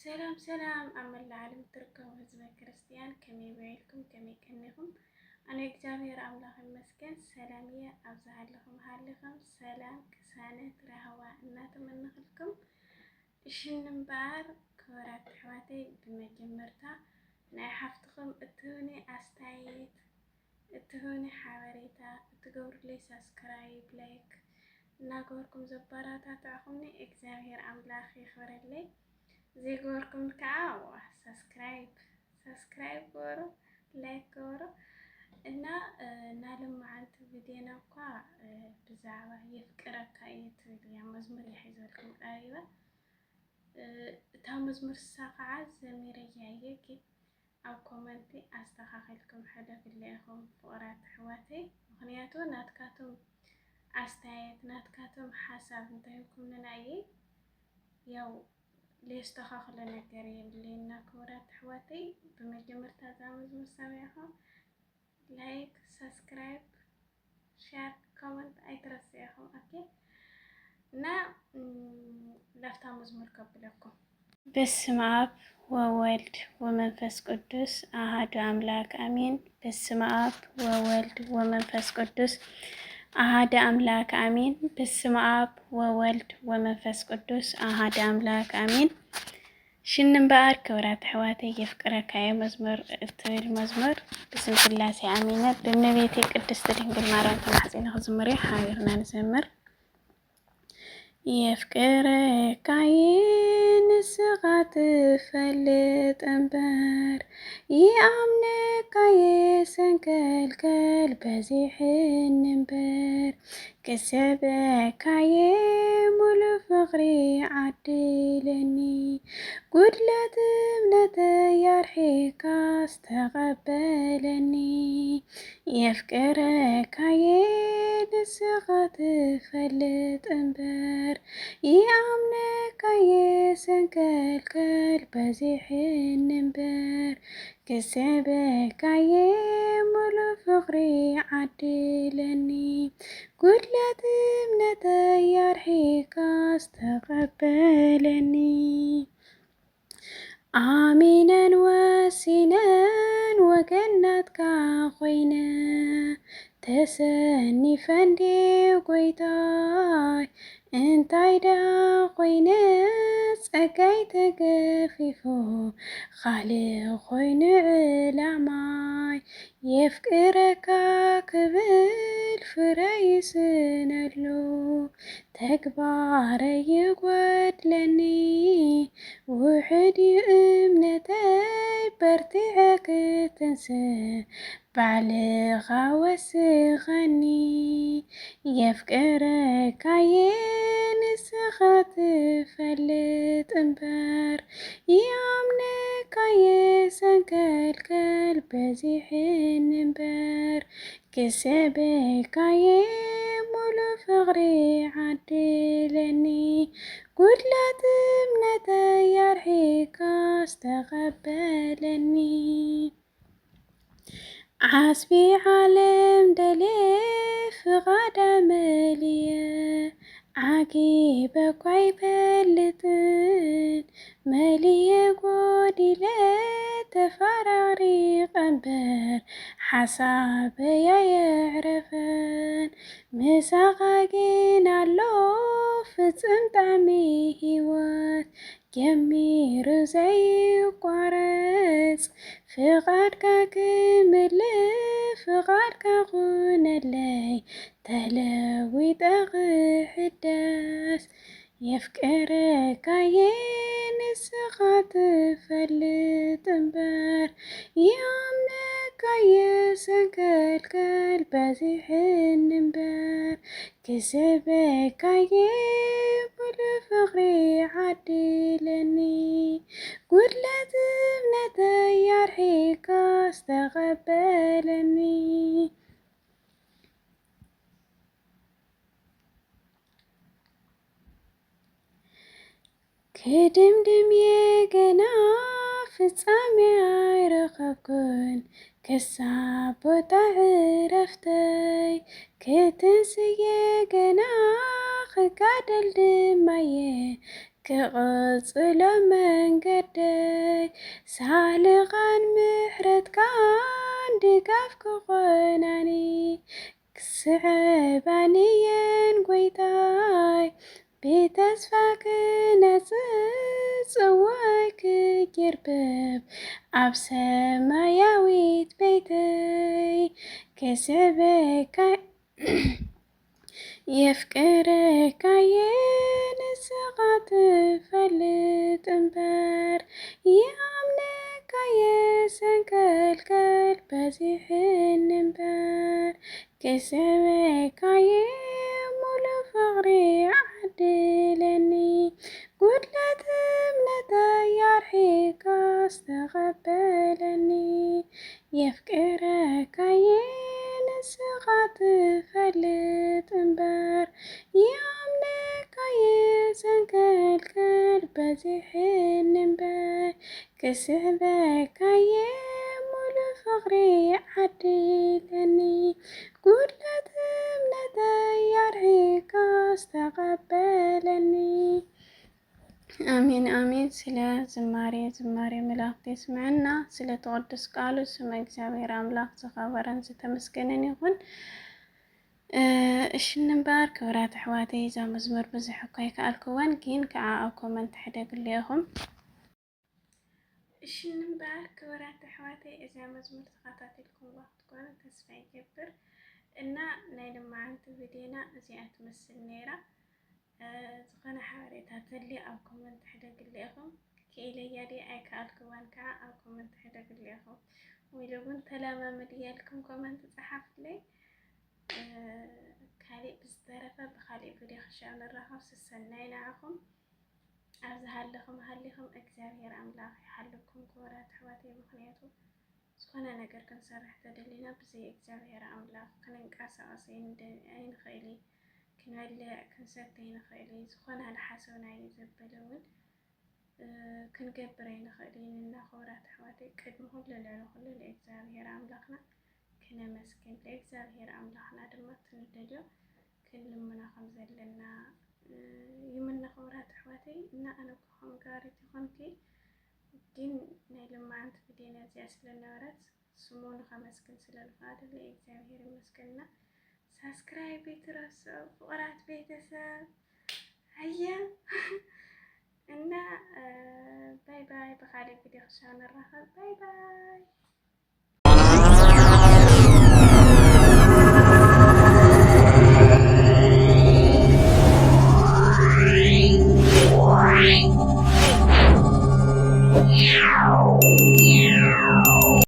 سلام سلام أمل العالم تركم هزمة كريستيان كمي بعيلكم كمي كنكم أنا إجابي أملاك المسكن سلامية أبزع لكم هالكم سلام كسانة رهوة النات من نخلكم إشن بار كورات حواتي بمجمرتا نحفتكم اتوني أستايت اتوني حواريتا اتقور لي سبسكرايب لايك ناقوركم زبارات تعخمني إجابي أملاك خبر لي زيغوركم كعاوة سبسكرايب ورو لايك ورو إنا نالم معانت فيديونا قا بزعوة يفكرك أيت يا مزمر يحيزولكم أيوة تا مزمر الساقعة زميرة جايكي أو كومنتي أستخاخلكم حدا بالليهم فورات حواتي مغنياتو ناتكاتم أستايت ناتكاتم حساب انتهيكم لنايي يو ليش تخاخل نجاري لينا كورات حواتي بمجمر تازامز مسامعهم لايك سبسكرايب شير كومنت أي ترسيهم أوكي نا لفتا مزمر قبلكم بسم آب وولد ومنفس قدس أحد أملاك آمين بسم آب وولد ومنفس قدس أحد أملاك آمين بسم آب وولد ومنفس قدس أحد أملاك آمين شنن بار كورات حواتي يفكرك يا مزمر المزمر بسم الله آمين بنبيتي قدست دنجل ماريم تمحزين خزمري حايرنا نزمر يفكرك عين الصغات فلت أنبار يأمنك يسنك الكلب زيح النبار كسبك يمول فغري عدلني قدلت ابنتي يرحيك استقبلني يفكرك عين الصغات فلت أنبار يأمنك يسنك الكلب زيح النبار كسبك يمول فغري عدلني قدلت ابنتي يرحيك استقبلني آمينا وسنا وجنتك خوينا تسني فندي قويتاي انتاي دا خوينا سكاي تقفيفو خالي خوينا العماي يفكرك كبل فريسنلو تكبار يقود لني وحدي امنتي برتعك تنسى بعلغة وسغني يفكرك عين السخط فلت انبار يامنك يسنك الكلب زيح النبار كسبك يمول فغري عدلني قدلت ابنتي يرحيك استقبلني عاسبي عالم دليف غدا مالية عقيبك ويبلتن مالية قودي لا تفرغري قنبر حساب يعرفن مساقين علو فتن طعمي هوات جمير زي قرص فقدك كمل فقدك غن اللي تلاوي دغ حداس يفكرك عين السخط فلت انبار يامنك يسنك الكلب زيح النبار كسبك يبول فغري عدلني قدلت ابنتي يرحيك استقبلني كدمدم يجنا فتصامي عرقكن كساب تعرفتي كتنسي يجنا خكادل دمي ክቕፅሎ መንገደይ ሳልኻን ምሕረትካን ድጋፍ ክኾናኒ ክስዕባንየን ጐይታይ ብተስፋ ክነጽእ ጽዋይ ክይርብብ ኣብ ሰማያዊት ቤተይ ክስዕበካ የፍቅረካየ ንስኻ ትፈልጥ እምበር የኣምነካየ ሰንከልከል በዚሕን እምበር ክስዕበካየ ሙሉእ ፍቕሪ ዓድለኒ ጉድለት እምነተይ ኣርሒካ ዝተቐበለኒ የፍቅረካየ ንስኻ ትፈልጥ እምበር የኣምነካየ ሰንከልከል በዚሕን እምበር ክስዕበካየ ሙሉእ ፍቕሪ ዓድለኒ ጉድለት እምነተይ ኣርሒካ ዝተቐበለኒ። አሜን አሜን። ስለ ዝማሬ መላእክት ይስምዐና። ስለ ተቀድስ ቃሉ ስመ እግዚአብሔር አምላክ ዝኸበረን ዝተመስገነን ይኹን። እሺ ንምበር ክብራት ኣሕዋተይ እዛ መዝሙር ብዙሕ እኳ ይከኣልክወን ግን ከዓ ኣብ ኮመንት ሕደግልየኹም። እሺ ንምበር ክብራት ኣሕዋተይ እዛ መዝሙር ተኸታተልኩም ክትኮኑ ተስፋ ይገብር እና ናይ ልማዓንቲ ቪድዮና እዚኣ ትመስል ነይራ። ዝኾነ ሓበሬታት ዘሊ ኣብ ኮመንት ሕደግልየኹም። ክኢለያ ዲ ኣይከኣልክዋን ከዓ ኣብ ኮመንት ሕደግልየኹም ወይ እውን ተለማመድ እያልኩም ኮመንት ጻሓፍለይ። ካሊእ ብዝተረፈ ብካሊእ ቪድዮ ክሻው ንራኸብ ስሰናይ ንዓኹም። ኣብዚ ሃለኹም እግዚአብሔር ኣምላኽ ይሓልኩም ክቡራት ኣሕዋተይ። ምክንያቱ ዝኾነ ነገር ክንሰርሕ ተደሊና ብዘይ እግዚአብሔር ኣምላኽ ክንንቀሳቐስ ኣይንኽእል፣ ክንበልዕ ክንሰተይ ንኽእል፣ ዝኾነ ዝሓሰብና ዘበለ እውን ክንገብር ኣይንኽእልን እና ክቡራት ኣሕዋተይ ቅድሚ ኩሉ ልዕሊ ኩሉ ለእግዚአብሔር ኣምላኽና ክነመስግን ለእግዚአብሔር ኣምላኽና ድማ ትንደልዮ ክንልምና ከም ዘለና ይምነ ክቡራት ኣሕዋተይ እና ኣነ ክኹም ጋሪት ይኹንኪ ግን ናይ ልማዓንቲ ቪድዮና እዚኣ ስለነበረት ስሙ ንኸመስግን ስለዝፈኣደ ለእግዚአብሔር ይመስገንና። ሳብስክራይብ ይትረሱ ፍቁራት ቤተሰብ አየ እና ባይ ባይ። በካሊእ ቪድዮ ክሳብ ንራኸብ ባይ ባይ። Wow.